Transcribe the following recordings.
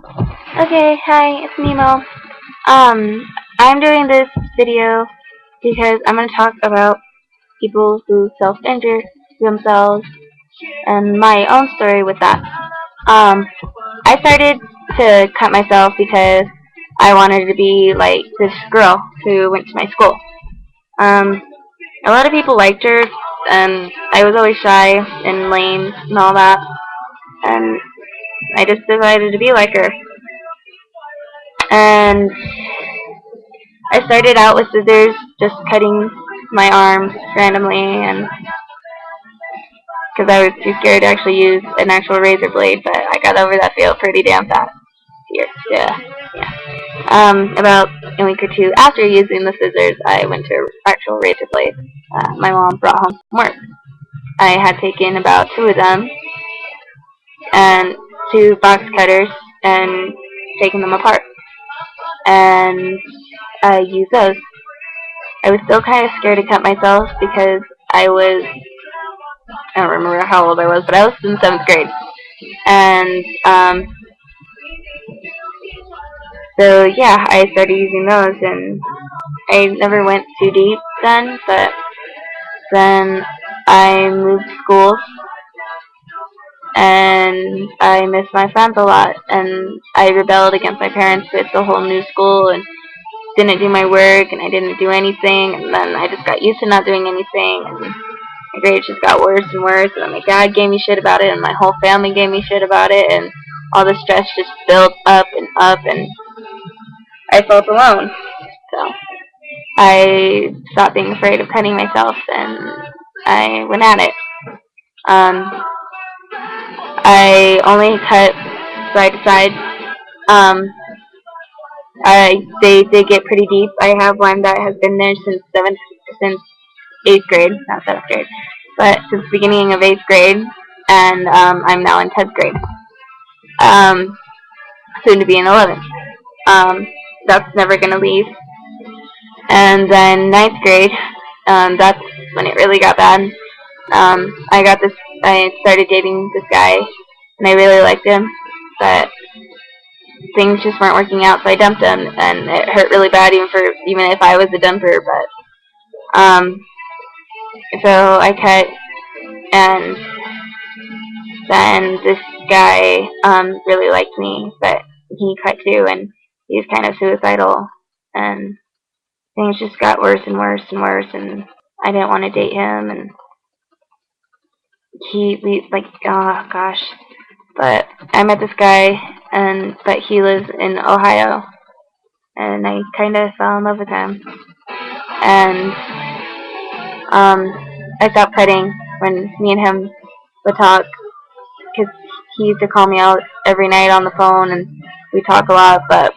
Okay, hi, it's Nemo. I'm doing this video because I'm going to talk about people who self-injure themselves and my own story with that. Um, I started to cut myself because I wanted to be like this girl who went to my school. Um, a lot of people liked her, and I was always shy and lame and all that, and I just decided to be like her. And I started out with scissors, just cutting my arms randomly, and because I was too scared to actually use an actual razor blade, but I got over that fail pretty damn fast. Here, yeah. About a week or two after using the scissors, I went to actual razor blade. My mom brought home from work. I had taken about two of them and two box cutters and taken them apart, and I used those. I was still kind of scared to cut myself because I don't remember how old I was, but I was in 7th grade. And so yeah, I started using those, and I never went too deep then, but then I moved schools, and I missed my friends a lot, and I rebelled against my parents with the whole new school, and didn't do my work, and I didn't do anything, and then I just got used to not doing anything, and my grades just got worse and worse, and then my dad gave me shit about it, and my whole family gave me shit about it, and all the stress just built up and up, and I felt alone. So I stopped being afraid of cutting myself, and I went at it. Um, I only cut side to side. Um, they get pretty deep. I have one that has been there since 8th grade, not 7th grade, but since the beginning of 8th grade, and I'm now in 10th grade. Um, Soon to be in 11th. That's never gonna leave. And then 9th grade, that's when it really got bad. I got this. I started dating this guy, and I really liked him, but things just weren't working out, so I dumped him, and it hurt really bad, even if I was a dumper. But so I cut, and then this guy really liked me, but he cut too, and he was kind of suicidal, and things just got worse and worse and worse, and I didn't want to date him, and we like, oh gosh. But I met this guy, but he lives in Ohio, and I kind of fell in love with him. And I stopped cutting when me and him would talk, because he used to call me out every night on the phone, and we talk a lot. But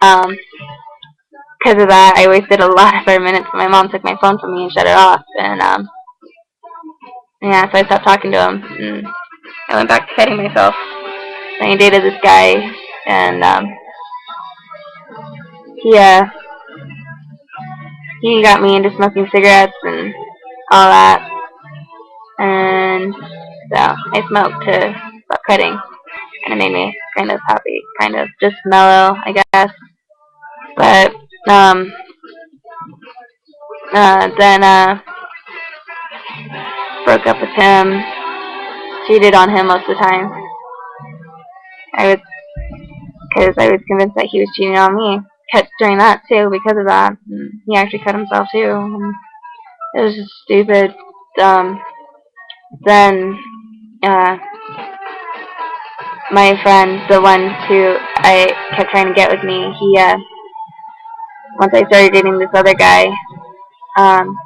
because of that, I wasted a lot of our minutes. My mom took my phone from me and shut it off, and yeah, so I stopped talking to him, and I went back to cutting myself. And I dated this guy, and he uh, he got me into smoking cigarettes and all that, and so I smoked to stop cutting, and it made me kind of happy, kind of just mellow, I guess. But then broke up with him, cheated on him most of the time. I was Because I was convinced that he was cheating on me. Kept doing that too because of that. And he actually cut himself too. And it was just stupid. Um, then uh, my friend, the one who I kept trying to get with me, he once I started dating this other guy, um,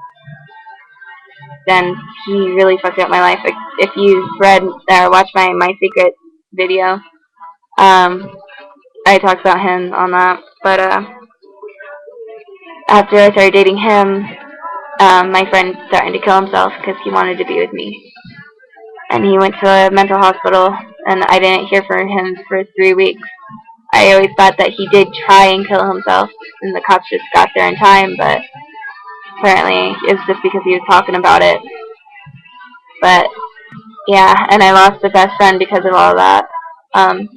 then he really fucked up my life. Like, if you read or watched my secret video, I talked about him on that. But after I started dating him, my friend threatened to kill himself because he wanted to be with me. And he went to a mental hospital, and I didn't hear from him for 3 weeks. I always thought that he did try and kill himself, and the cops just got there in time, but apparently it's just because he was talking about it. But yeah, and I lost the best friend because of all that. Um,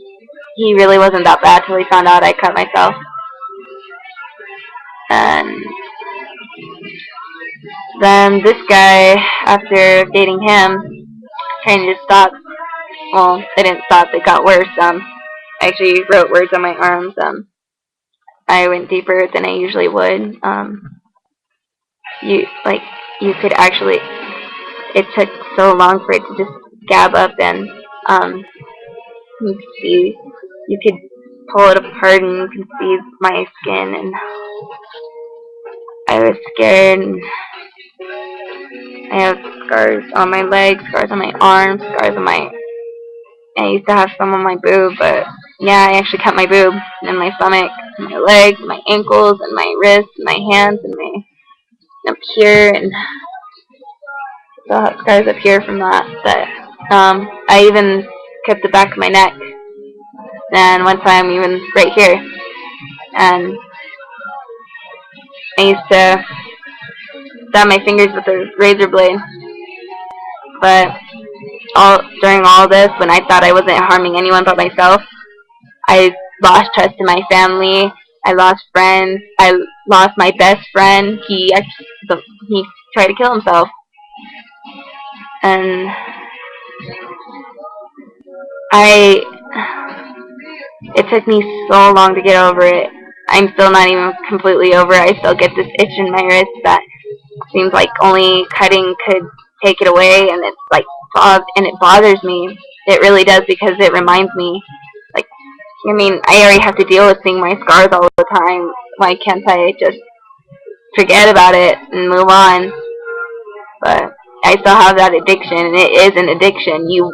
he really wasn't that bad till he found out I cut myself. And then this guy, after dating him, kind of stopped. Well, it didn't stop. It got worse. I actually wrote words on my arms. I went deeper than I usually would. You could actually. It took so long for it to just scab up, and you could see. You could pull it apart, and you could see my skin, and I was scared. And I have scars on my legs, scars on my arms, scars on my. I used to have some on my boob, but yeah, I actually cut my boob and my stomach, and my legs, and my ankles, and my wrists, and my hands, and my up here, and still have scars up here from that. But I even cut the back of my neck, and one time even right here, and I used to stab my fingers with a razor blade. But during all this, when I thought I wasn't harming anyone but myself, I lost trust in my family. I lost friends. I lost my best friend. He tried to kill himself, and it took me so long to get over it. I'm still not even completely over it. I still get this itch in my wrist that seems like only cutting could take it away, and it's like and it bothers me. It really does, because it reminds me, like, I mean, I already have to deal with seeing my scars all the time. Why can't I just forget about it and move on? But I still have that addiction, and it is an addiction. You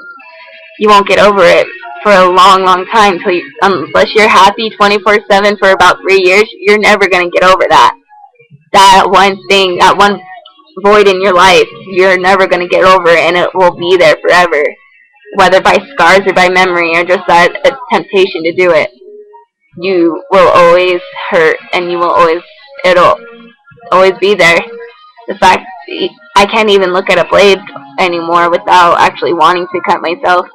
won't get over it for a long, long time unless you're happy 24/7 for about 3 years. You're never gonna get over that. That one thing, that one void in your life, you're never gonna get over it, and it will be there forever, whether by scars or by memory or just that a temptation to do it. You will always hurt, and it'll always be there. The fact I can't even look at a blade anymore without actually wanting to cut myself.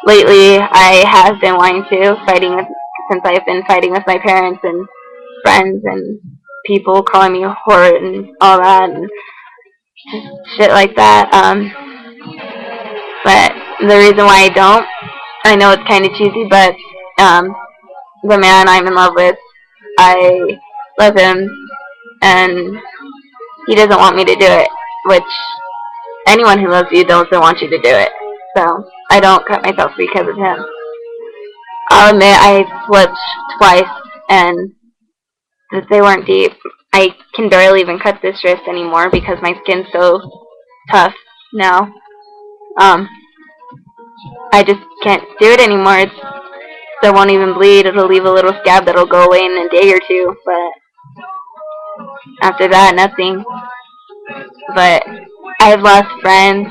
Lately, I have been wanting to, since I've been fighting with my parents and friends and people calling me a whore and all that and shit like that. But the reason why I don't, I know it's kind of cheesy, but the man I'm in love with, I love him, and he doesn't want me to do it, which anyone who loves you doesn't want you to do it. So I don't cut myself because of him. I'll admit I flipped twice, and that they weren't deep. I can barely even cut this wrist anymore because my skin's so tough now. I just can't do it anymore. It won't even bleed. It'll leave a little scab that'll go away in a day or two, but after that, nothing. But I've lost friends.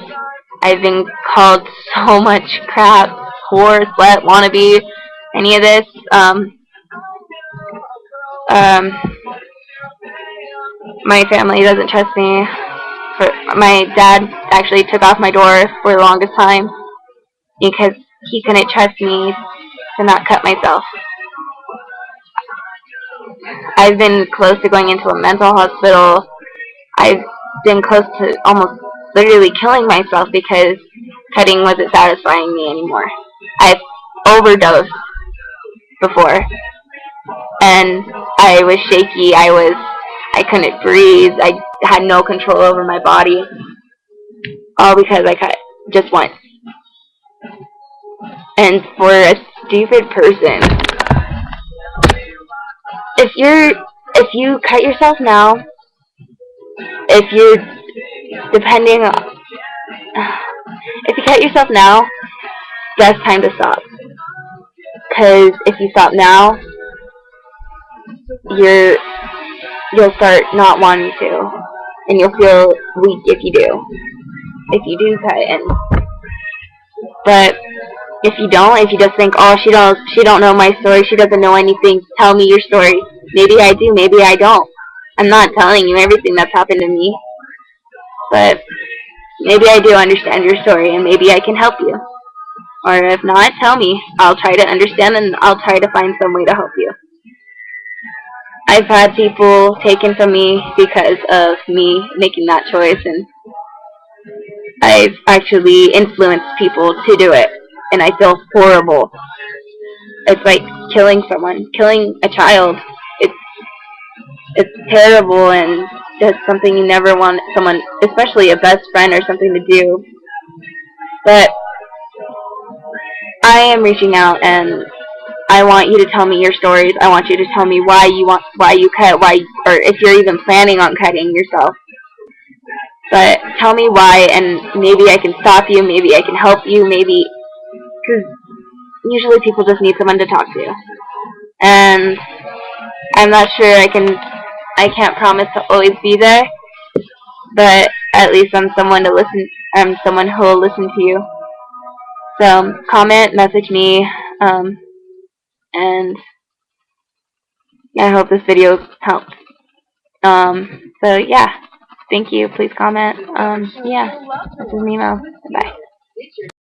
I've been called so much crap, whore, slut, wannabe, any of this. My family doesn't trust me. My dad actually took off my door for the longest time because he couldn't trust me to not cut myself. I've been close to going into a mental hospital. I've been close to almost literally killing myself because cutting wasn't satisfying me anymore. I've overdosed before, and I was shaky. I couldn't breathe. I had no control over my body, all because I cut just once. And for a stupid person, if you cut yourself now, if you cut yourself now, best time to stop. Because if you stop now, you'll start not wanting to, and you'll feel weak if you do cut. But if you don't, if you just think, oh, she don't know my story, she doesn't know anything, tell me your story. Maybe I do, maybe I don't. I'm not telling you everything that's happened to me, but maybe I do understand your story, and maybe I can help you. Or if not, tell me. I'll try to understand and I'll try to find some way to help you. I've had people taken from me because of me making that choice, and I've actually influenced people to do it, and I feel horrible. It's like killing someone, killing a child. It's it's terrible, and it's something you never want someone, especially a best friend or something, to do. But I am reaching out, and I want you to tell me your stories. I want you to tell me why you cut, or if you're even planning on cutting yourself. But tell me why, and maybe I can stop you. Maybe I can help you. Maybe, because usually people just need someone to talk to. And I'm not sure I can't promise to always be there, but at least I'm someone to listen. I'm someone who will listen to you. So comment, message me, and I hope this video helps. So yeah, thank you. Please comment. Yeah, this is Nemo. Bye.